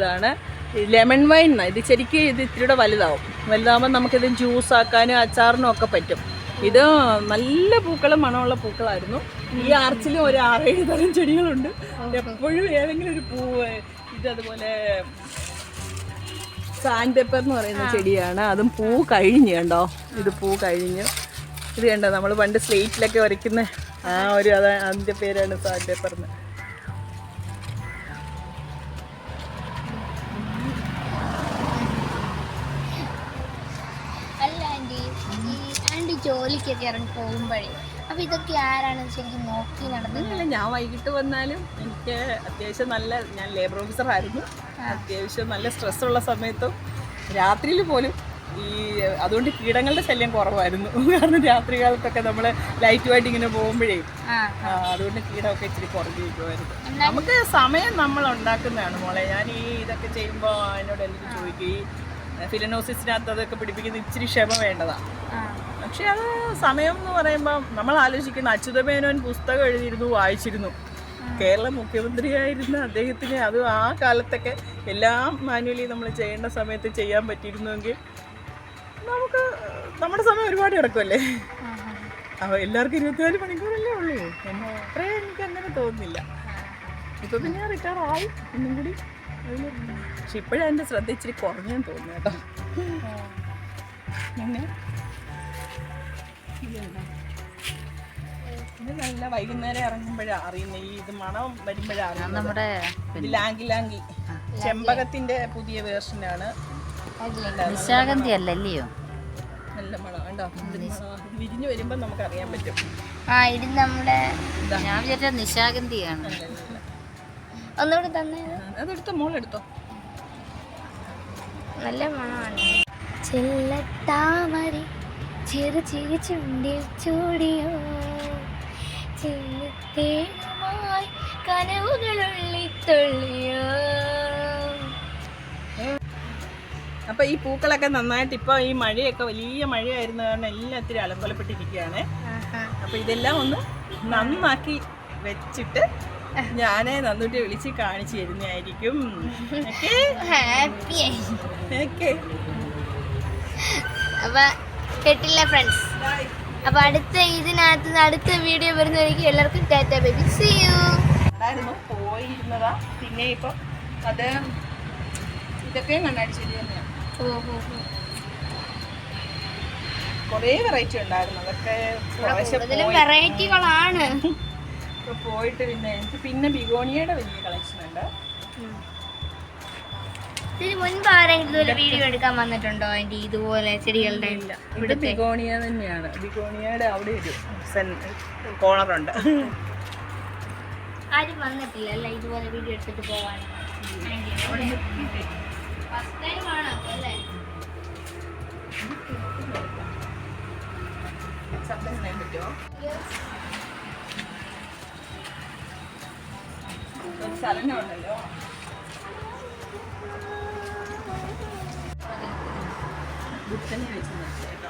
പൂക്കളാണ്. Lemon wine. ഇത് ശരിക്കും ഇത് ഇത്തിരിയുടെ വലുതാവുമ്പോൾ നമുക്കിത് ജ്യൂസ് ആക്കാനും അച്ചാറിനും ഒക്കെ പറ്റും. ഇത് നല്ല പൂക്കളും മണമുള്ള പൂക്കളായിരുന്നു. ഈ ആർച്ചിലും ഒരു 6-7 തരം ചെടികളുണ്ട്. എപ്പോഴും ഏതെങ്കിലും ഒരു പൂവ്. ഇതതുപോലെ സാൻഡ് പേപ്പർ എന്ന് പറയുന്ന ചെടിയാണ്. അതും പൂ കഴിഞ്ഞു കണ്ടോ. ഇത് പൂ കഴിഞ്ഞു. ഇത് കണ്ടോ, നമ്മൾ പണ്ട് സ്ലേറ്റിലൊക്കെ വരയ്ക്കുന്ന അതിൻ്റെ പേരാണ് സാൻഡ് പേപ്പർ എന്ന്. ജോലിക്കൊക്കെ ഇറങ്ങി പോകുമ്പോഴേ അപ്പോൾ ഇതൊക്കെ ആരാണ് ശരിക്കും നോക്കി നടത്തുന്നത്? ഞാൻ വൈകിട്ട് വന്നാലും എനിക്ക് അത്യാവശ്യം ഞാൻ ലേബർ ഓഫീസറായിരുന്നു. അത്യാവശ്യം നല്ല സ്ട്രെസ്സുള്ള സമയത്തും രാത്രിയിൽ പോലും അതുകൊണ്ട് കീടങ്ങളുടെ ശല്യം കുറവായിരുന്നു. കാരണം രാത്രി കാലത്തൊക്കെ നമ്മൾ ലൈറ്റുമായിട്ട് ഇങ്ങനെ പോകുമ്പോഴേ അതുകൊണ്ട് കീടമൊക്കെ ഇച്ചിരി കുറഞ്ഞിരിക്കുമായിരുന്നു. നമുക്ക് സമയം നമ്മൾ ഉണ്ടാക്കുന്നതാണ് മോളെ. ഞാൻ ഇതൊക്കെ ചെയ്യുമ്പോൾ എന്നോട് എനിക്ക് ചോദിക്കും, ഈ ഫിലനോസിസിനകത്ത് അതൊക്കെ പിടിപ്പിക്കുന്ന ഇച്ചിരി ക്ഷമ വേണ്ടതാണ്. പക്ഷെ അത് സമയം എന്ന് പറയുമ്പോൾ നമ്മൾ ആലോചിക്കുന്ന അച്യുതമേനോൻ പുസ്തകം എഴുതിയിരുന്നു, വായിച്ചിരുന്നു. കേരള മുഖ്യമന്ത്രിയായിരുന്ന അദ്ദേഹത്തിന് അത് ആ കാലത്തൊക്കെ എല്ലാം മാനുവലി നമ്മൾ ചെയ്യേണ്ട സമയത്ത് ചെയ്യാൻ പറ്റിയിരുന്നുവെങ്കിൽ നമുക്ക് നമ്മുടെ സമയം ഒരുപാട് കിടക്കുമല്ലേ. അപ്പോൾ എല്ലാവർക്കും 24 മണിക്കൂറല്ലേ ഉള്ളൂ. അത്രയും എനിക്ക് അങ്ങനെ തോന്നുന്നില്ല. ഇപ്പോൾ പിന്നെ റിട്ടയറായി ഒന്നും കൂടി. പക്ഷെ ഇപ്പോഴും എൻ്റെ ശ്രദ്ധ ഇച്ചിരി കുറഞ്ഞെന്ന് തോന്നുന്നു കേട്ടോ. പിന്നെ ഇത് നല്ല വൈകുന്നേരം ഇറങ്ങുമ്പോഴാണ് അറിയുന്നത്. ഇത് മണം വരുമ്പോഴാണ് നമ്മുടെ ലാങ്കി ചെമ്പകത്തിന്റെ പുതിയ വേർഷനാണ്. നിശാഗന്ധി അല്ലല്ലയോ? നല്ല മണം കണ്ടോ. വിരിഞ്ഞു വരുമ്പോ നമുക്ക് അറിയാൻ പറ്റും. ഇത് നമ്മുടെ ഞാൻ വിചാരിച്ച നിശാഗന്ധിയാണ്. ഒന്നുകൂടെ തന്നെ അതെടുത്തോ, മോളെടുത്തോ. നല്ല മണമാണ്. ചെല്ലത്താമരി ചെറു ചെറു ചുണ്ടിൽ ചൂടിയോ ചെല്ലത്തേനുമായി കനവുകളുള്ളിത്തൊള്ളിയോ. അപ്പൊ ഈ പൂക്കളൊക്കെ നന്നായിട്ട് ഇപ്പൊ ഈ മഴയൊക്കെ വലിയ മഴയായിരുന്ന കാരണം എല്ലാത്തിനും അലങ്കോലപ്പെട്ടിരിക്കുകയാണ്. അപ്പൊ ഇതെല്ലാം ഒന്ന് നന്നാക്കി വെച്ചിട്ട് ഞാനേ നന്നൂട്ടി വിളിച്ച് കാണിച്ചു തരുന്നതായിരിക്കും. അപ്പൊ കേട്ടില്ല ഫ്രണ്ട്സ്. അപ്പൊ അടുത്ത വീഡിയോ വരുന്നതായിരിക്കും. എല്ലാവർക്കും ടാറ്റ ബേബി, സീ യു. പോയിരുന്നതാ. പിന്നെ ഇപ്പൊ അത് ഇതൊക്കെ കണ്ണാടി ചെടി തന്നെയാണ്. കൊറേ വെറൈറ്റി ഉണ്ടായിരുന്നു. അതൊക്കെ വെറൈറ്റികളാണ്. ഇപ്പൊ പോയിട്ട് പിന്നെ ബിഗോണിയയുടെ വലിയ കളക്ഷൻ ഉണ്ട്. ഇതിന് മുൻപ് ആരെങ്കിലും ഇതുപോലെ വീഡിയോ എടുക്കാൻ വന്നിട്ടുണ്ടോ? അതിന്റെ ഇതുപോലെ ചെടികളുടെ ഇവിടെ ബിഗോണിയ തന്നെയാണ്. ബിഗോണിയയുടെ അവിടെ ഒരു കോർണറുണ്ട്. ആരും വന്നിട്ടില്ല അല്ലേ ഇതുപോലെ വീഡിയോ എടുത്തിട്ട് പോവാൻ? ഫസ്റ്റ് ടൈം ആണോ അല്ലേ? ശബ്ദം പറയാൻ പറ്റുമോ? ഒരു സ്ഥലങ്ങളുണ്ടല്ലോ. ബുദ്ധനെ വെച്ച് കേട്ടോ.